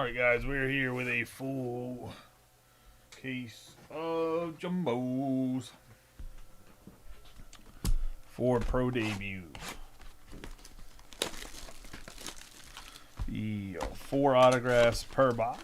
Alright, guys, we're here with a full case of jumbos for pro debut. The 4 autographs per box.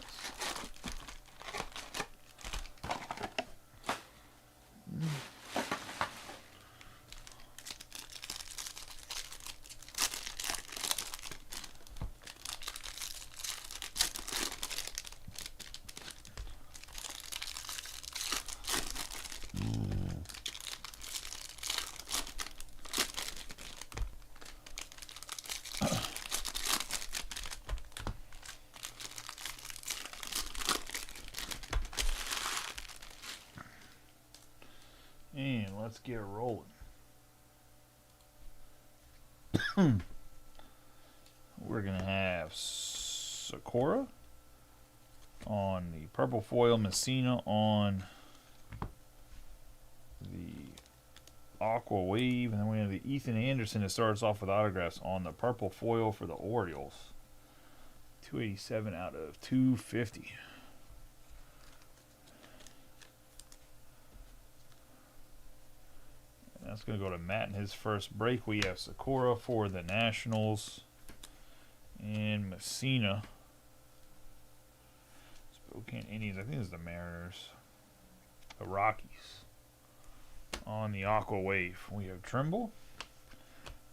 And let's get rolling. We're going to have Sakura on the purple foil, Messina on the Aqua Wave, and then we have the Ethan Anderson that starts off with autographs on the purple foil for the Orioles. 287 out of 250. That's going to go to Matt in his first break. We have Sakura for the Nationals and Messina. Spokane Indians. I think it's the Mariners. The Rockies. On the Aqua Wave, we have Trimble,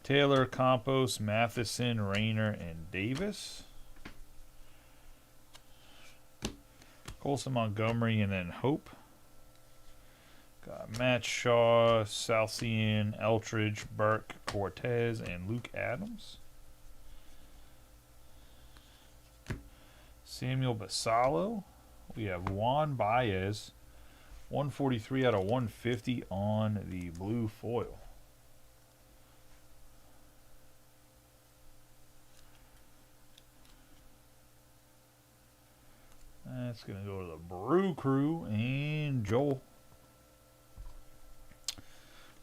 Taylor, Campos, Matheson, Rayner, and Davis. Colson, Montgomery, and then Hope. Got Matt Shaw, Salcian, Eltridge, Burke, Cortez, and Luke Adams. Samuel Basallo. We have Juan Baez, 143 out of 150 on the blue foil. That's going to go to the Brew Crew and Joel.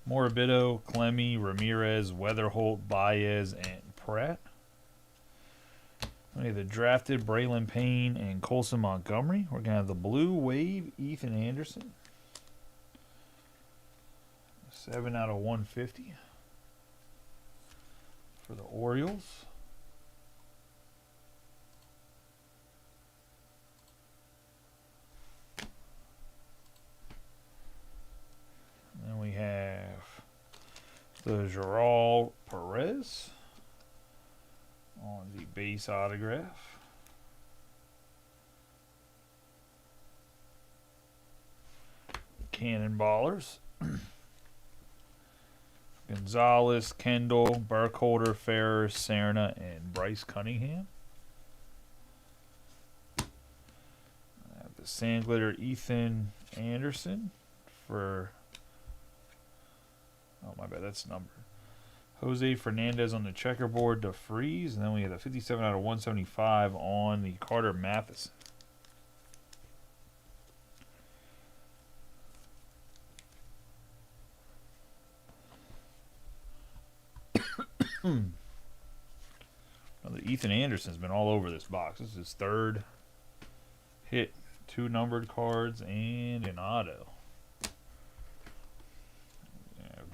Morbido, Clemmy, Ramirez, Weatherholt, Baez, and Pratt. We have the drafted Braylon Payne and Colson Montgomery. We're going to have the Blue Wave, Ethan Anderson. 7 out of 150 for the Orioles. Then we have the Gerald Perez on the base autograph. Cannonballers. Gonzalez, Kendall, Burkholder, Ferris, Serna, and Bryce Cunningham. I have the Sandglitter Ethan Anderson for... Oh, my bad, that's numbered. Jose Fernandez on the checkerboard to freeze. And then we have the 57 out of 175 on the Carter Matheson. Now, the Ethan Anderson's been all over this box. This is his third hit. 2 numbered cards and an auto.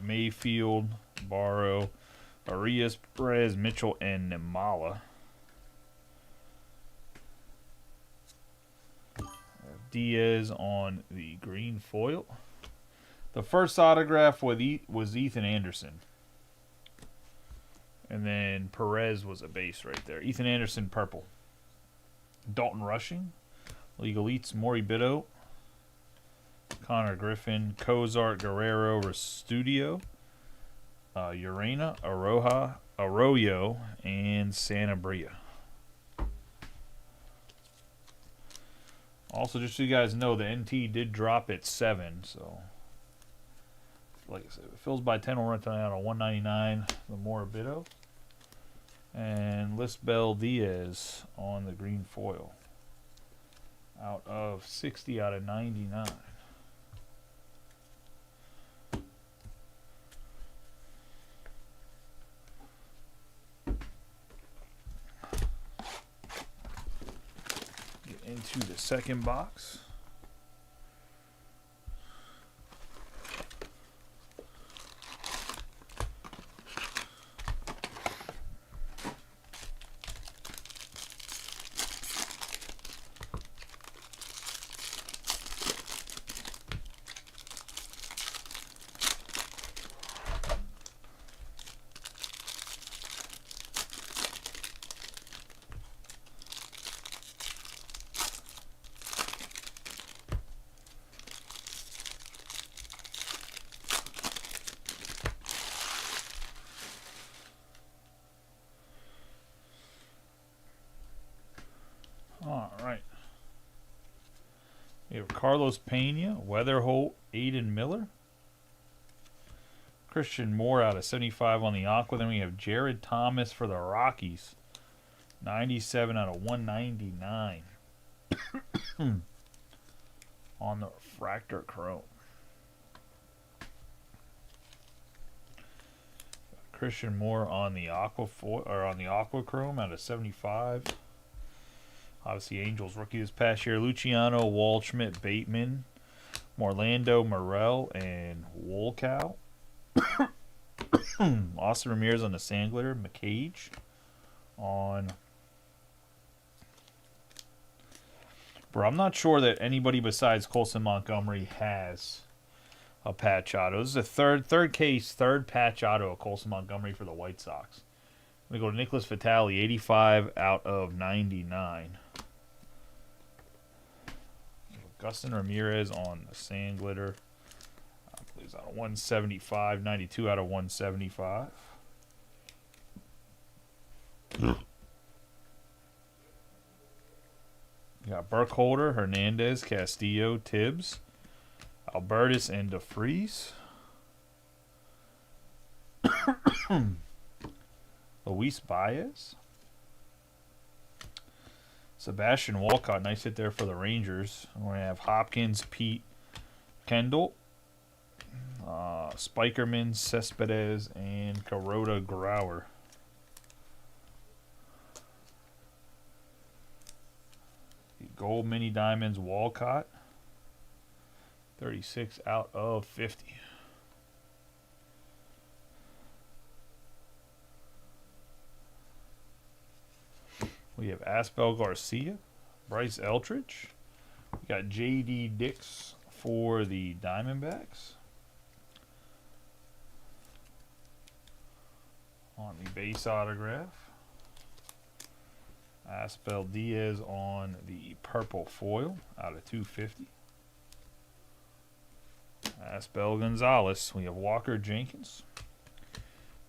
Mayfield, Barrow, Arias, Perez, Mitchell, and Nimala. Diaz on the green foil. The first autograph was Ethan Anderson. And then Perez was a base right there. Ethan Anderson, purple. Dalton Rushing. League Elites, Maury Bido. Connor Griffin, Cozart, Guerrero, Restudio, Urena, Arroyo, and Sanabria. Also, just so you guys know, the NT did drop at 7, so like I said, if it fills by 10, we'll run it out of 199. The Morbido and Lisbel Diaz on the green foil out of 60 out of 99. second box. All right. We have Carlos Pena, Weatherholt, Aiden Miller, Christian Moore out of 75 on the Aqua. Then we have Jared Thomas for the Rockies, 97 out of 199 on the Fractor Chrome. Christian Moore on the Aqua on the Aqua Chrome out of 75. Obviously, Angels rookie this past year. Luciano, Waldschmidt, Bateman, Morlando, Morel, and Wolkow. Austin Ramirez on the Sandglitter. McCage on. Bro, I'm not sure that anybody besides Colson Montgomery has a patch auto. This is a third patch auto of Colson Montgomery for the White Sox. We go to Nicholas Vitale, 85 out of 99. Gustin Ramirez on the Sandglitter. He's out of 175, 92 out of 175. You got Burkholder, Hernandez, Castillo, Tibbs, Albertus, and DeFreeze. Luis Baez. Sebastian Walcott, nice hit there for the Rangers. We're going to have Hopkins, Pete, Kendall, Spikerman, Cespedes, and Kuroda Grauer. Gold Mini Diamonds, Walcott, 36 out of 50. We have Asbel Garcia, Bryce Eltridge. We got J.D. Dix for the Diamondbacks. On the base autograph. Asbel Diaz on the purple foil out of 250. Asbel Gonzalez. We have Walker Jenkins.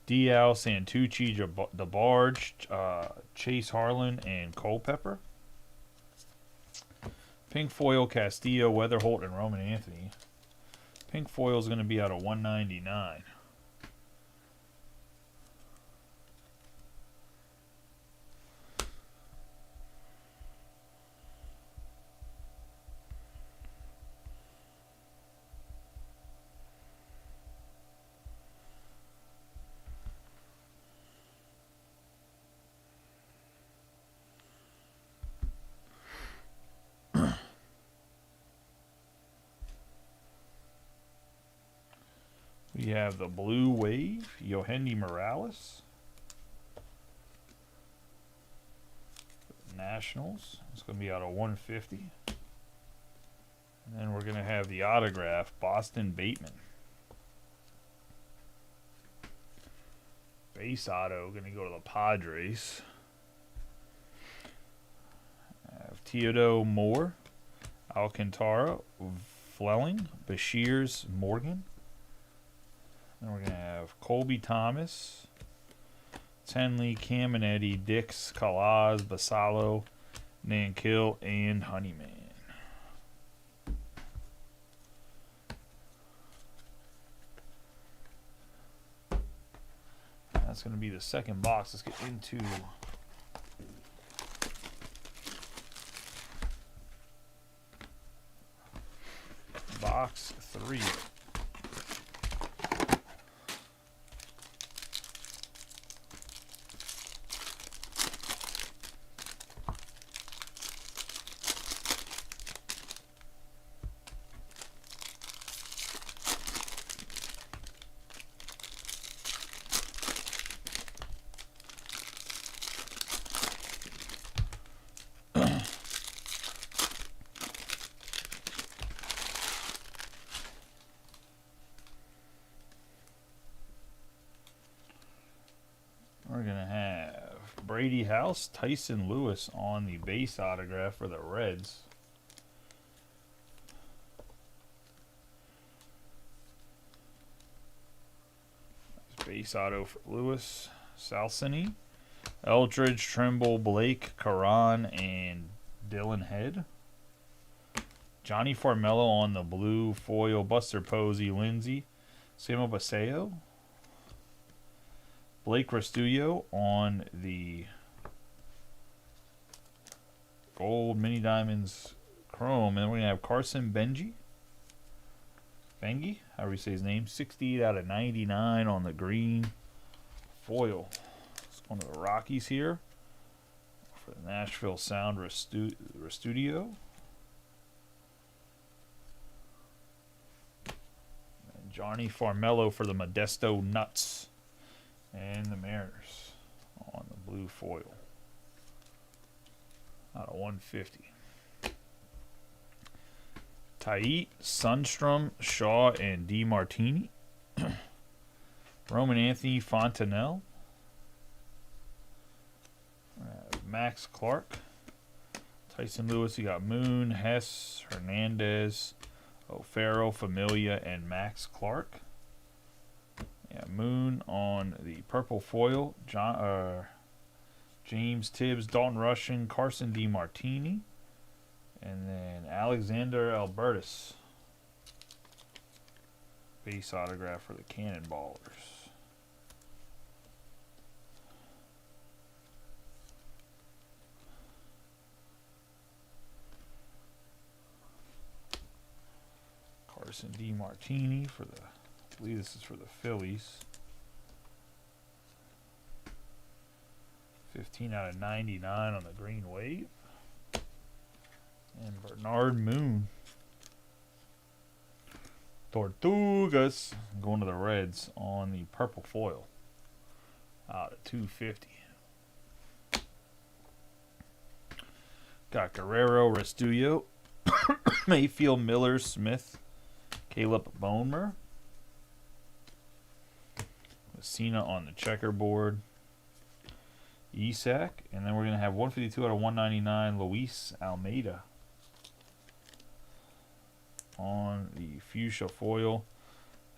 Dial, Santucci, DeBarge, Chase Harlan, and Culpepper. Pink foil, Castillo, Weatherholt, and Roman Anthony. Pink foil is going to be out of 199. We have the Blue Wave, Yohandy Morales. Nationals. It's going to be out of 150. And then we're going to have the autograph, Boston Bateman. Base auto, going to go to the Padres. I have Teodo Moore, Alcantara, Fleming, Bashirs, Morgan. Then we're going to have Colby Thomas, Tenley, Caminetti, Dix, Calaz, Basalo, Nankill, and Honeyman. That's going to be the second box. Let's get into box 3. we're going to have Brady House, Tyson Lewis on the base autograph for the Reds. Base auto for Lewis, Salsini, Eldridge, Trimble, Blake, Karan, and Dylan Head. Johnny Farmello on the blue foil, Buster Posey, Lindsay, Samuel Baseo, Blake Restullo on the gold mini diamonds chrome, and we're gonna have Carson Benji, however you say his name, 68 out of 99 on the green foil. It's one of the Rockies here for the Nashville Sound Restudio. And Johnny Farmello for the Modesto Nuts and the Mariners on the blue foil out of 150. Tait, Sundstrom, Shaw, and DeMartini. Roman Anthony Fontenelle. Max Clark. Tyson Lewis, you got Moon, Hess, Hernandez, O'Farrell, Familia, and Max Clark. Yeah, Moon on the purple foil. James Tibbs, Dalton Rushing, Carson DeMartini. And then Alexander Albertus. Base autograph for the Cannonballers. Carson DeMartini for the, I believe this is for the Phillies. 15 out of 99 on the green wave. And Bernard Moon. Tortugas going to the Reds on the purple foil. Out of 250. Got Guerrero, Restullo, Mayfield, Miller, Smith, Caleb Bonemer. Messina on the checkerboard. Isak. And then we're going to have 152 out of 199, Luis Almeida. On the fuchsia foil,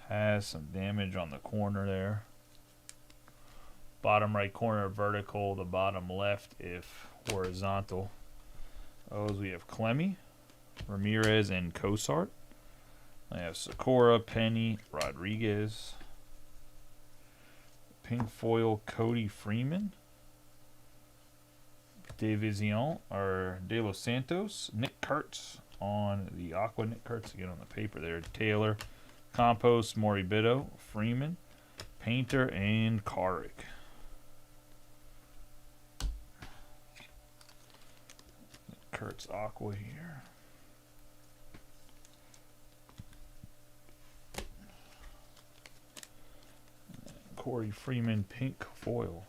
has some damage on the corner there. Bottom right corner vertical, the bottom left if horizontal. Those we have Clemmy, Ramirez, and Cosart. I have Sakura, Penny, Rodriguez. Pink foil, Cody Freeman. Division or De Los Santos, Nick Kurtz on the Aqua, Nick Kurtz again on the paper there. Taylor, Compost, Moribito, Freeman, Painter, and Carrick. Nick Kurtz Aqua here. And Corey Freeman pink foil.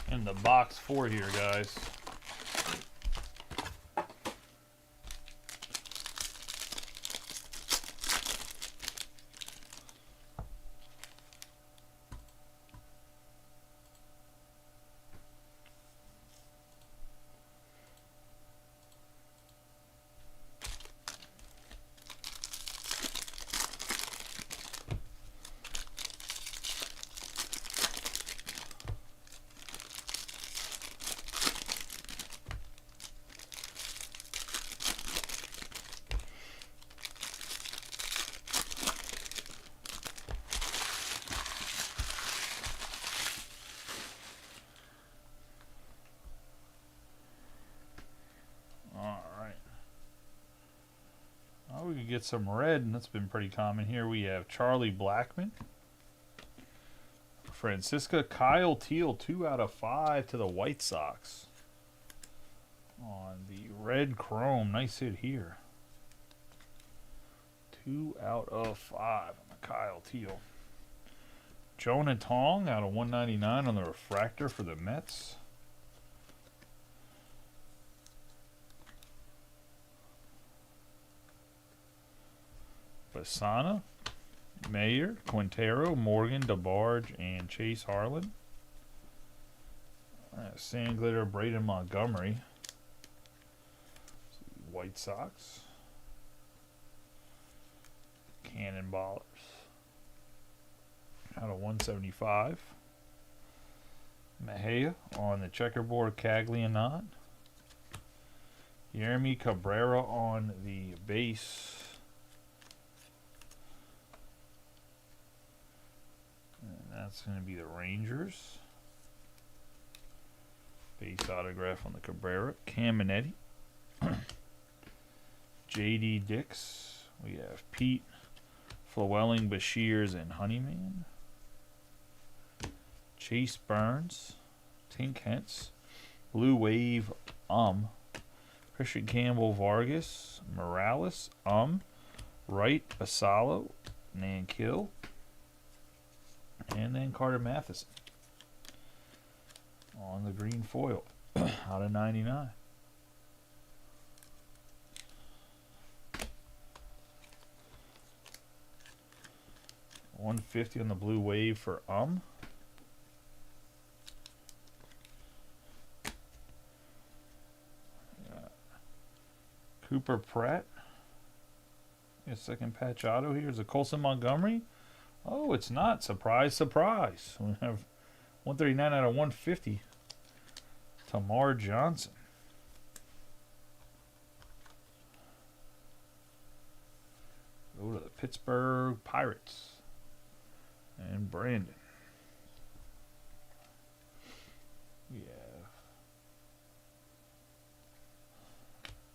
In the box 4 here, guys. get some red, and that's been pretty common here. We have Charlie Blackmon, Francisca Kyle Teal, 2/5 to the White Sox. On the red chrome, nice hit here. 2/5 on the Kyle Teal. Jonah Tong out of 199 on the refractor for the Mets. Bassana, Mayer, Quintero, Morgan, DeBarge, and Chase Harlan. Sand Glitter, Braden Montgomery. White Sox. Cannonballers. Out of 175. Mejia on the checkerboard, Caglianot. Yermi Cabrera on the base. And that's going to be the Rangers. Base autograph on the Cabrera. Caminetti. J.D. Dix. We have Pete, Flewelling, Bashirs, and Honeyman. Chase Burns. Tink Hentz. Blue Wave, Christian Campbell, Vargas. Morales, Wright, Basalo, Nankill. And then Carter Matheson on the green foil out of 99. $150 on the Blue Wave for Cooper Pratt. A second patch auto here is a Colson Montgomery. Oh, it's not. Surprise, surprise. We have 139 out of 150. Tamar Johnson. Go to the Pittsburgh Pirates. And Brandon. We have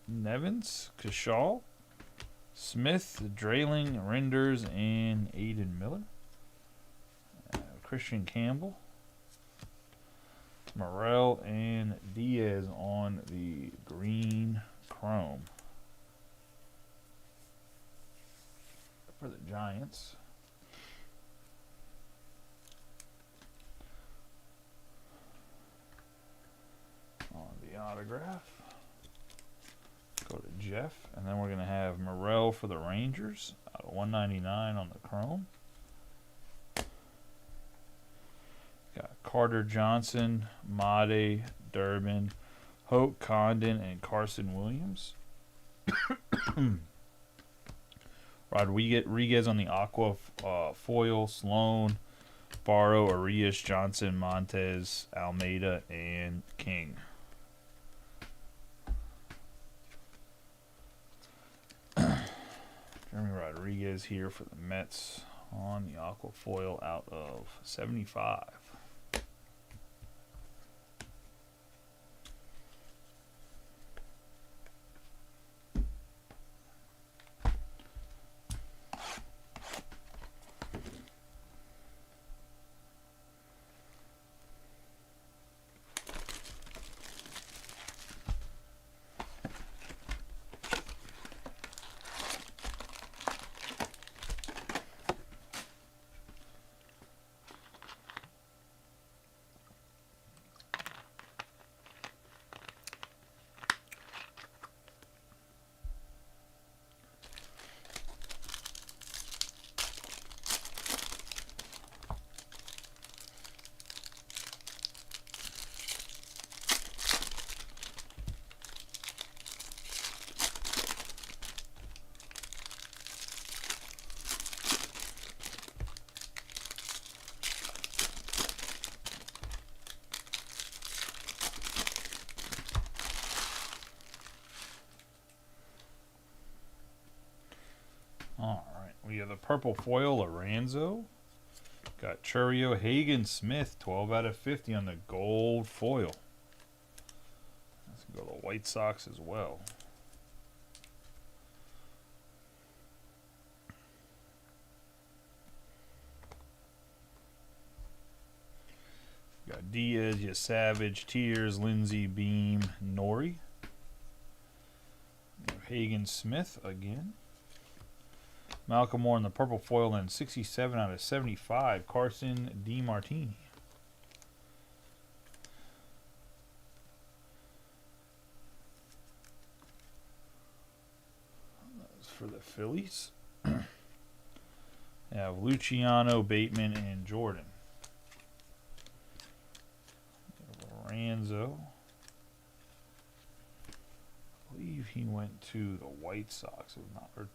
Nevins, Kashal, Smith, Drayling, Renders, and Aiden Miller. Christian Campbell, Morel, and Diaz on the green chrome for the Giants. On the autograph, go to Jeff, and then we're going to have Morel for the Rangers out of 199 on the chrome. Got Carter Johnson, Made, Durbin, Hoke Condon, and Carson Williams. Rodriguez on the aqua foil, Sloan, Barrow, Arias, Johnson, Montez, Almeida, and King. Jeremy Rodriguez here for the Mets on the aqua foil out of 75. Alright, we have the purple foil, Lorenzo. Got Churio, Hagen, Smith, 12 out of 50 on the gold foil. Let's go to the White Sox as well. Got Diaz, Savage, Tears, Lindsey, Beam, Nori. Hagen Smith again. Malcolm Moore in the purple foil and 67 out of 75. Carson DiMartini. That's for the Phillies. Have Luciano, Bateman, and Jordan. Lorenzo. I believe he went to the White Sox, if not, or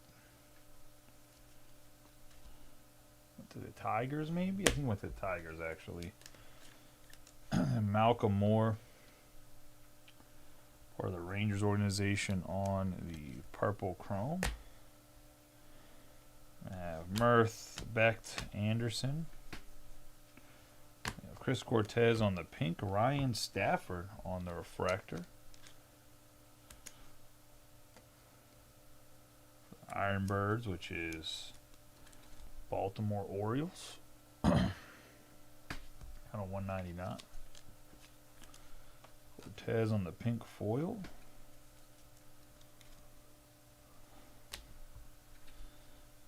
went to the Tigers, maybe. I think he went to the Tigers actually. Malcolm Moore for the Rangers organization on the purple chrome. Mirth, Becht, Anderson. Chris Cortez on the pink. Ryan Stafford on the refractor. Ironbirds, which is Baltimore Orioles. Kind of 199. Cortez on the pink foil.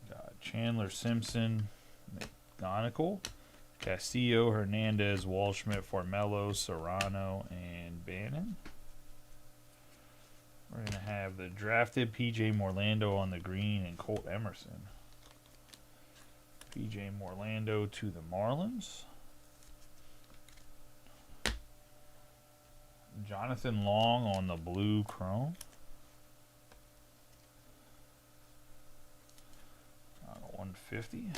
Got Chandler, Simpson, McGonigal, Castillo, Hernandez, Waldschmidt, Formello, Serrano, and Bannon. We're going to have the drafted P.J. Morlando on the green and Colt Emerson. P.J. Morlando to the Marlins. Jonathan Long on the blue chrome. 150.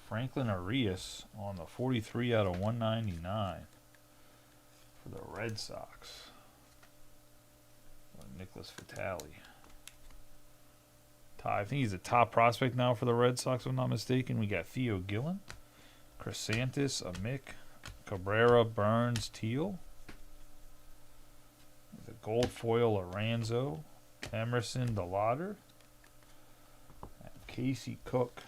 Franklin Arias on the 43 out of 199 for the Red Sox. Nicholas Vitale. I think he's a top prospect now for the Red Sox, if I'm not mistaken. We got Theo Gillen, Chrysanthus, Amick, Cabrera, Burns, Teal. The gold foil, Lorenzo, Emerson, DeLauder. Casey Cook.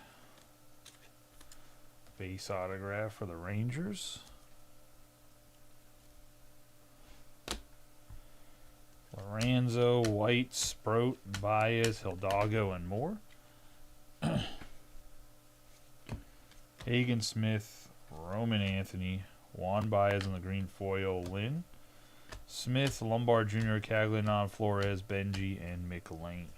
Base autograph for the Rangers. Lorenzo, White, Sproat, Baez, Hidalgo, and more. Hagen Smith, Roman Anthony, Juan Baez on the green foil, Lynn, Smith, Lombard Jr., Caglianon, Flores, Benji, and McLean.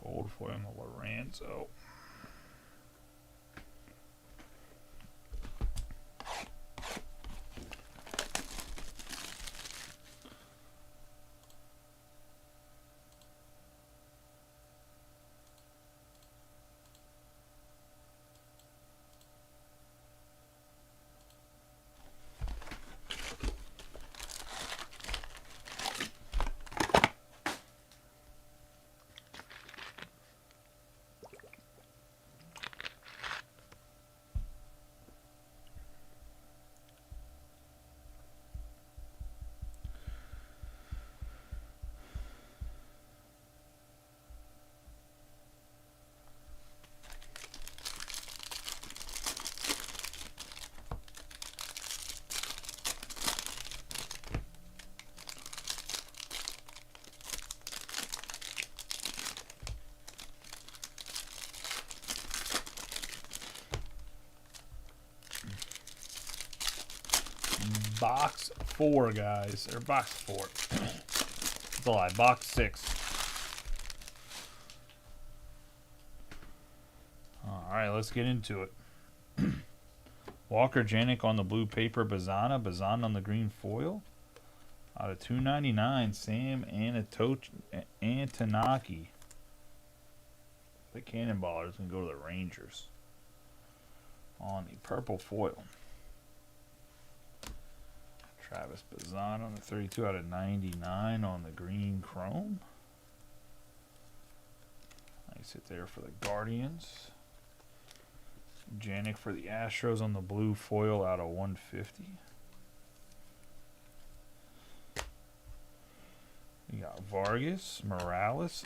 Gold foil on the Lorenzo. Box 4, guys. Or box 4. It's a lie. Box 6. Alright, let's get into it. Walker Janik on the blue paper. Bazana on the green foil. Out of 299, Sam Antonaki. The Cannonballers can go to the Rangers. On the purple foil. Travis Bazan on the 32 out of 99 on the green chrome. Nice hit there for the Guardians. Janik for the Astros on the blue foil out of 150. We got Vargas, Morales,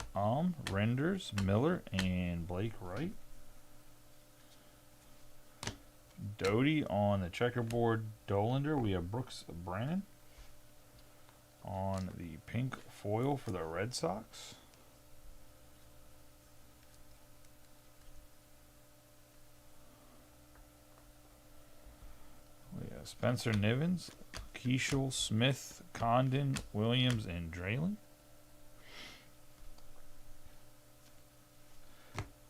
Renders, Miller, and Blake Wright. Doty on the checkerboard Dolander. We have Brooks Brennan on the pink foil for the Red Sox. We have Spencer Nivens, Keishel, Smith, Condon, Williams, and Draylen.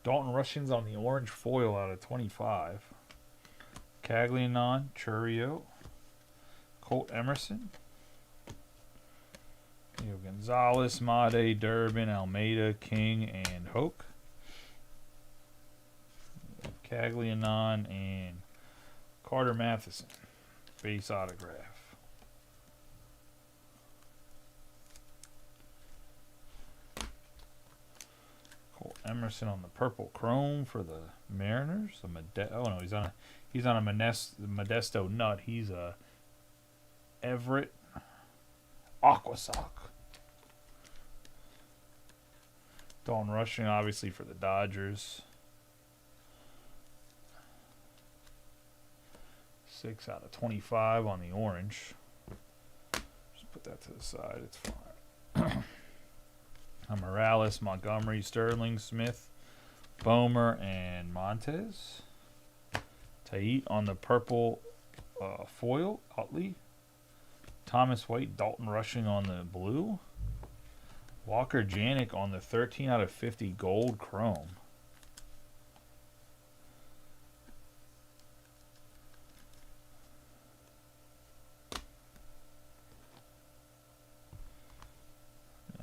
Dalton Rushing's on the orange foil out of 25. Caglianon, Churio, Colt Emerson, Gonzalez, Made, Durbin, Almeida, King, and Hoke. Caglianon and Carter Matheson, base autograph. Colt Emerson on the purple chrome for the Mariners. Oh no, he's on a Modesto nut. He's a Everett Aquasock. Dalton Rushing, obviously, for the Dodgers. 6 out of 25 on the orange. Just put that to the side. It's fine. Morales, Montgomery, Sterling, Smith, Bomer, and Montez. Tait on the purple foil, Utley. Thomas White, Dalton Rushing on the blue. Walker Janik on the 13 out of 50 gold chrome.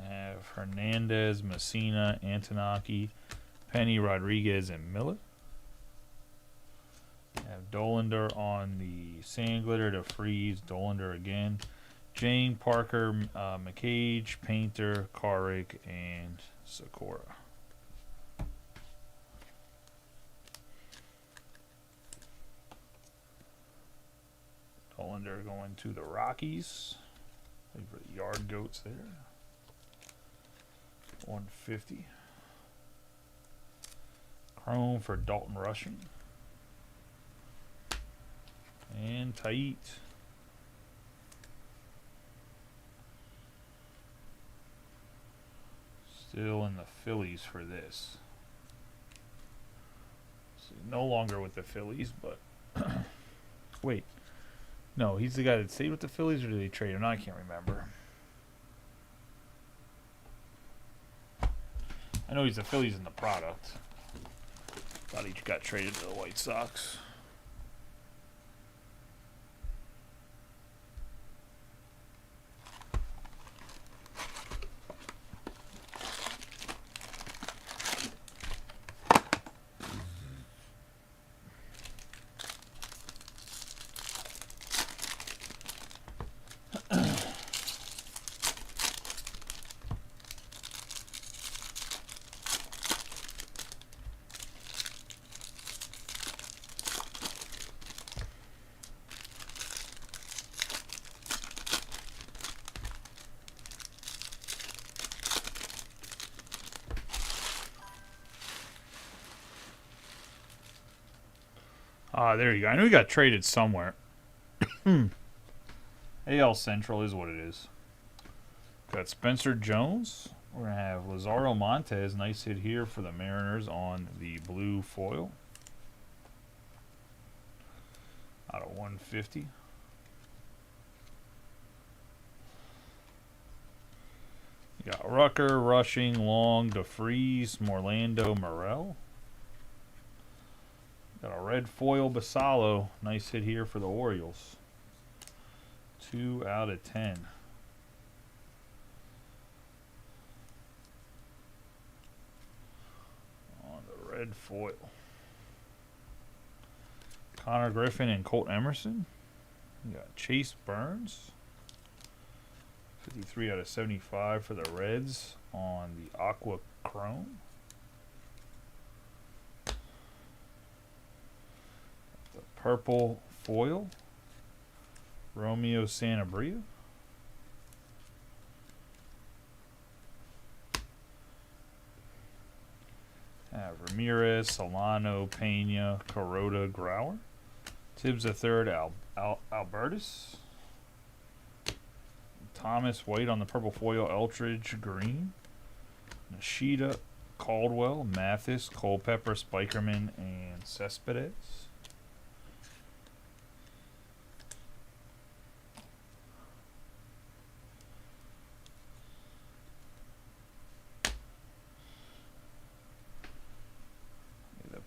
Have Hernandez, Messina, Antonaki, Penny, Rodriguez, and Miller. Have Dolander on the sand glitter to freeze. Dolander again. Jane, Parker, McCage, Painter, Carrick, and Sakura. Dolander going to the Rockies. Wait for the Yard Goats there. 150. Chrome for Dalton Rushing. And Tait. Still in the Phillies for this. So no longer with the Phillies, but wait. No, he's the guy that stayed with the Phillies, or did they trade him? I can't remember. I know he's the Phillies in the product. Thought he got traded to the White Sox. There you go. I knew he got traded somewhere. AL Central is what it is. Got Spencer Jones. We're going to have Lazaro Montez. Nice hit here for the Mariners on the blue foil. Out of 150. You got Rucker, Rushing, Long, DeFreeze, Morlando, Morel. Got a red foil Basalo. Nice hit here for the Orioles. 2 out of 10. red foil. Connor Griffin and Colt Emerson. You got Chase Burns. 53 out of 75 for the Reds on the Aqua Chrome. The purple foil. Romeo Sanabria. Ramirez, Solano, Pena, Carota, Grauer. Tibbs III, Albertus. Thomas White on the purple foil, Eltridge, green. Nishida, Caldwell, Mathis, Culpepper, Spikerman, and Cespedes.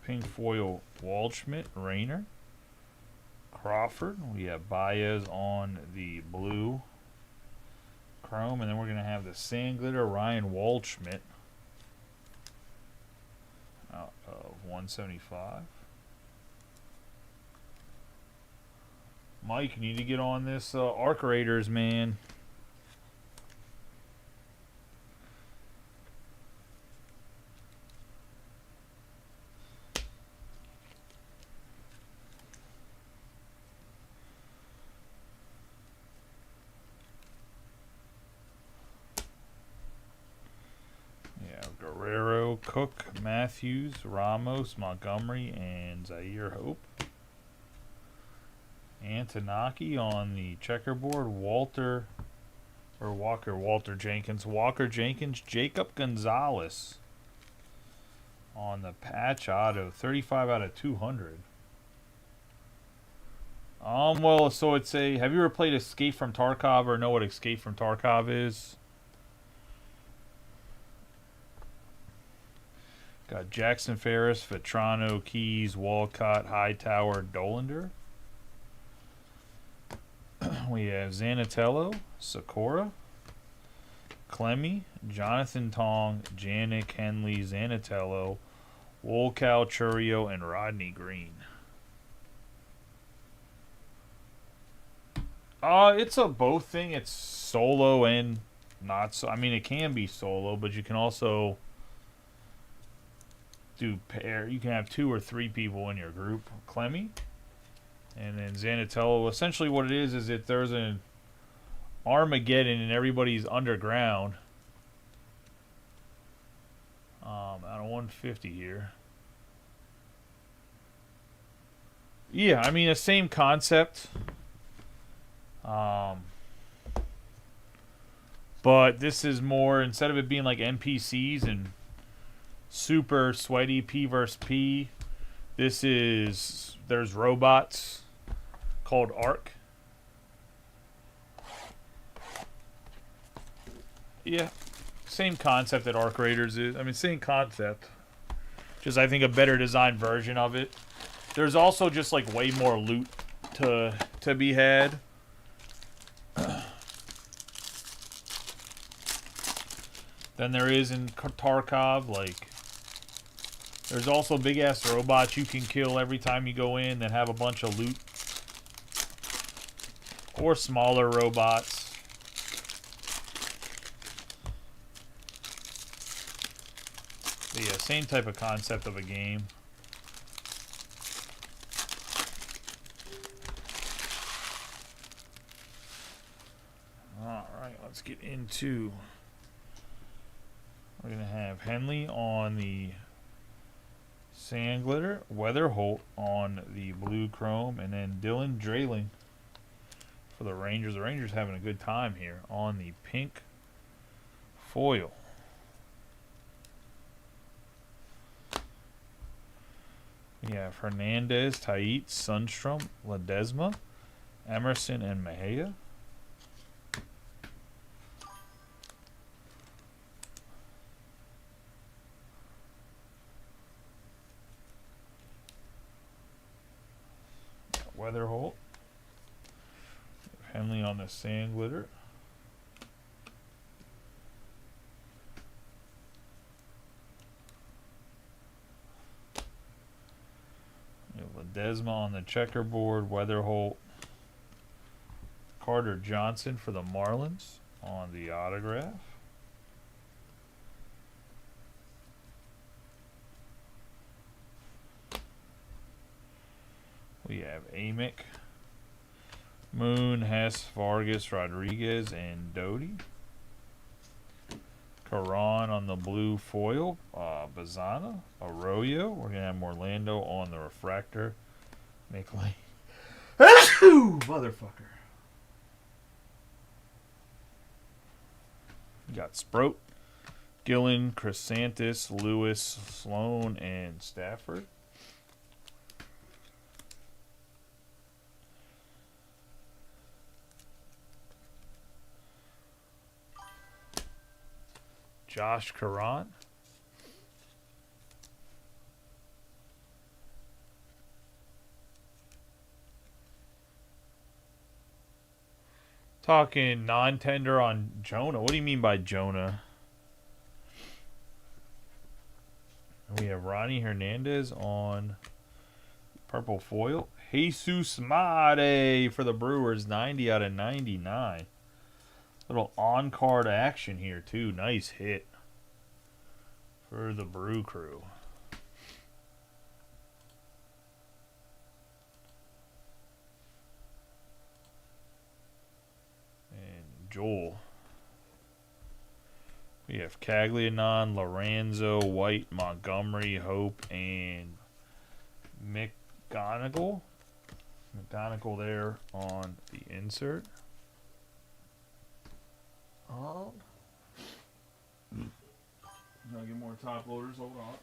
Pink foil, Waldschmidt, Rayner, Crawford. We have Baez on the blue chrome, and then we're going to have the sand glitter, Ryan Waldschmidt out of 175. Mike, you need to get on this Arc Raiders, man. Guerrero, Cook, Matthews, Ramos, Montgomery, and Zaire Hope. Antonaki on the checkerboard. Walker Jenkins, Jacob Gonzalez on the patch auto. 35 out of 200. Well, so it's a. Have you ever played Escape from Tarkov or know what Escape from Tarkov is? Got Jackson Ferris, Vetrano, Keys, Walcott, Hightower, Dolander. We have Zanatello, Sakura, Clemmy, Jonathan Tong, Janik, Henley, Zanatello, Wolkow, Churio, and Rodney Green. It's a both thing. It's solo and not so. I mean, it can be solo, but you can also do pair. You can have 2 or 3 people in your group. Clemmy, and then Zanatello. Essentially, what it is that there's an Armageddon and everybody's underground. Out of 150 here. Yeah, I mean the same concept. But this is more, instead of it being like NPCs and super sweaty P versus P, there's robots called Arc. Yeah, same concept that Arc Raiders is. I mean, same concept. Just, I think, a better designed version of it. There's also just like way more loot to be had. Than there is in Tarkov. Like, there's also big ass robots you can kill every time you go in that have a bunch of loot, or smaller robots. But yeah, same type of concept of a game. All right, let's get into. We're going to have Henley on the sand glitter, Weatherholt on the blue chrome, and then Dylan Drayling for the Rangers. The Rangers having a good time here on the pink foil. We have Hernandez, Tait, Sundstrom, Ledesma, Emerson, and Mejia. Weatherholt. Henley on the sand glitter. Ledesma on the checkerboard. Weatherholt. Carter Johnson for the Marlins on the autograph. We have Amick, Moon, Hess, Vargas, Rodriguez, and Doty. Caron on the blue foil. Bazana, Arroyo. We're going to have Orlando on the refractor. Nick Lane. Motherfucker. You got Sproat, Gillen, Chrysanthus, Lewis, Sloan, and Stafford. Josh Caron. Talking non-tender on Jonah. What do you mean by Jonah? We have Ronnie Hernandez on purple foil. Jesus Mate for the Brewers. 90 out of 99. Little on-card action here, too. Nice hit for the Brew Crew. And Joel. We have Caglianon, Lorenzo, White, Montgomery, Hope, and McGonigal. McGonigal there on the insert. I'll get more top loaders. Hold on.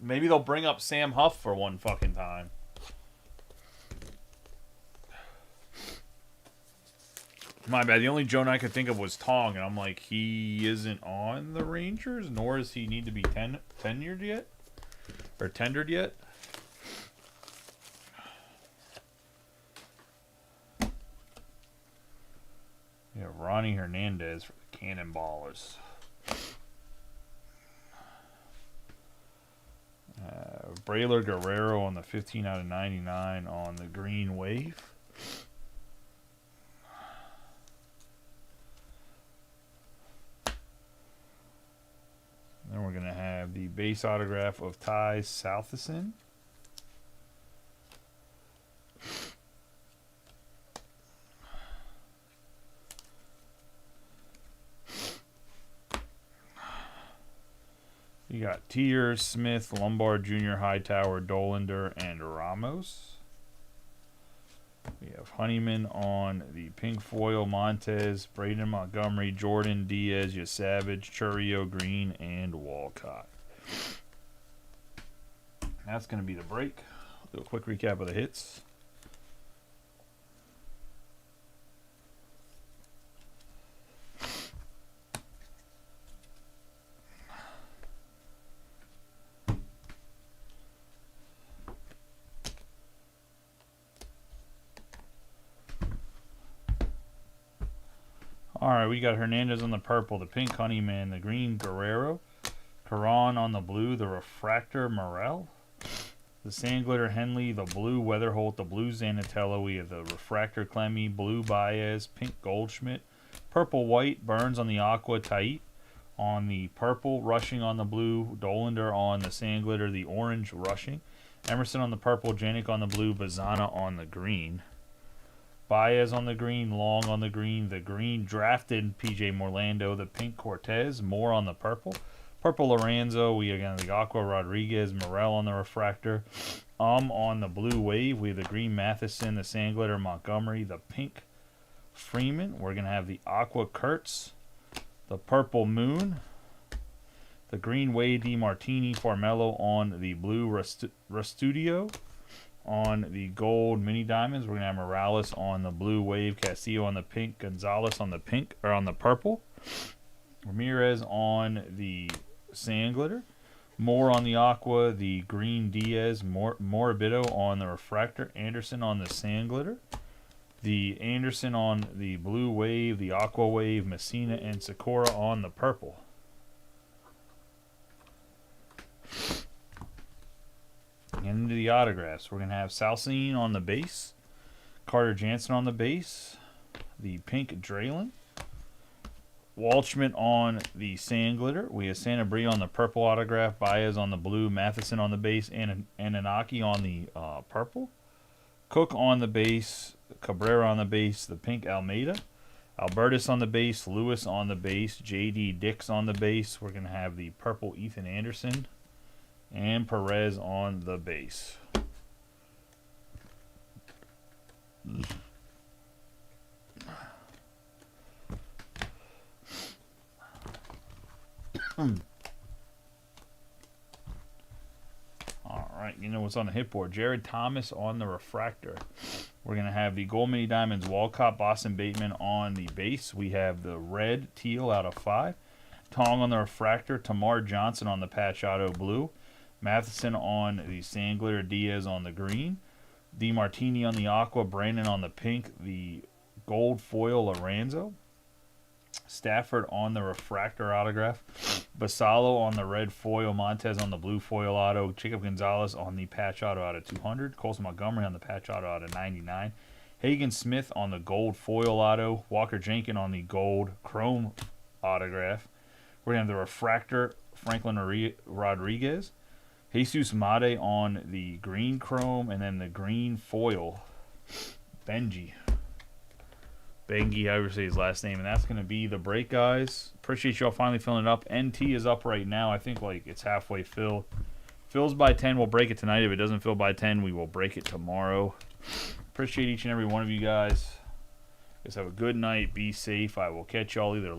Maybe they'll bring up Sam Huff for one fucking time. My bad. The only Jonah I could think of was Tong, and I'm like, he isn't on the Rangers, nor does he need to be tenured yet, or tendered yet. Yeah, Ronnie Hernandez for the Cannonballers. Braylor Guerrero on the 15 out of 99 on the Green Wave. Then we're going to have the base autograph of Ty Southerson. You got Tier, Smith, Lombard Jr., Hightower, Dolander, and Ramos. We have Honeyman on the pink foil, Montez, Braden Montgomery, Jordan, Diaz, Yasavage, Churio, Green, and Walcott. That's going to be the break. Do a quick recap of the hits. Alright, we got Hernandez on the purple, the pink Honeyman, the green Guerrero, Caron on the blue, the refractor Morel, the sand glitter Henley, the blue Weatherholt, the blue Zanatello. We have the refractor Clemmy, blue Baez, pink Goldschmidt, purple white Burns on the aqua Tait, on the purple Rushing on the blue, Dolander on the sand glitter, the orange Rushing, Emerson on the purple, Janik on the blue, Bazana on the green. Baez on the green, Long on the green drafted PJ Morlando, the pink Cortez, Moore on the purple, purple Lorenzo, we again the aqua Rodriguez, Morel on the refractor, on the blue Wave, we have the green Matheson, the sand glitter Montgomery, the pink Freeman, we're going to have the aqua Kurtz, the purple Moon, the green Wade DiMartini, Farmello on the blue Restudio. On the gold mini diamonds, we're gonna have Morales on the blue Wave, Castillo on the pink, Gonzalez on the pink or on the purple, Ramirez on the sand glitter. Moore on the Aqua, the green Diaz, Morabito on the Refractor, Anderson on the Sand Glitter, the Anderson on the Blue Wave, the Aqua Wave, Messina, and Sakura on the purple. Into the autographs, we're going to have Salcine on the base, Carter Jansen on the base, the pink Draylen, Walshman on the Sand Glitter. We have Sanabria on the purple autograph, Baez on the blue, Matheson on the base, and Ananaki on the purple. Cook on the base, Cabrera on the base, the pink Almeida. Albertus on the base, Lewis on the base, J.D. Dix on the base. We're going to have the purple Ethan Anderson and Perez on the base. Alright, you know what's on the hit board. Jared Thomas on the Refractor. We're going to have the Gold Mini Diamonds Walcott, Boston Bateman on the base. We have the red teal out of 5. Tong on the Refractor. Tamar Johnson on the Patch Auto blue. Matheson on the Sand Glitter. Diaz on the green. DeMartini on the Aqua. Brandon on the pink. The gold foil Lorenzo. Stafford on the Refractor autograph. Basalo on the red foil. Montez on the blue foil auto. Jacob Gonzalez on the patch auto out of 200. Colson Montgomery on the patch auto out of 99. Hagen Smith on the gold foil auto. Walker Jenkins on the gold chrome autograph. We're going to have the Refractor Franklin Rodriguez. Jesus Mate on the green chrome. And then the green foil Benji, however you say his last name. And that's going to be the break, guys. Appreciate y'all finally filling it up. NT is up right now. I think like it's halfway filled. Fills by 10, we'll break it tonight. If it doesn't fill by 10, we will break it tomorrow. Appreciate each and every one of you guys. Have a good night. Be safe. I will catch y'all either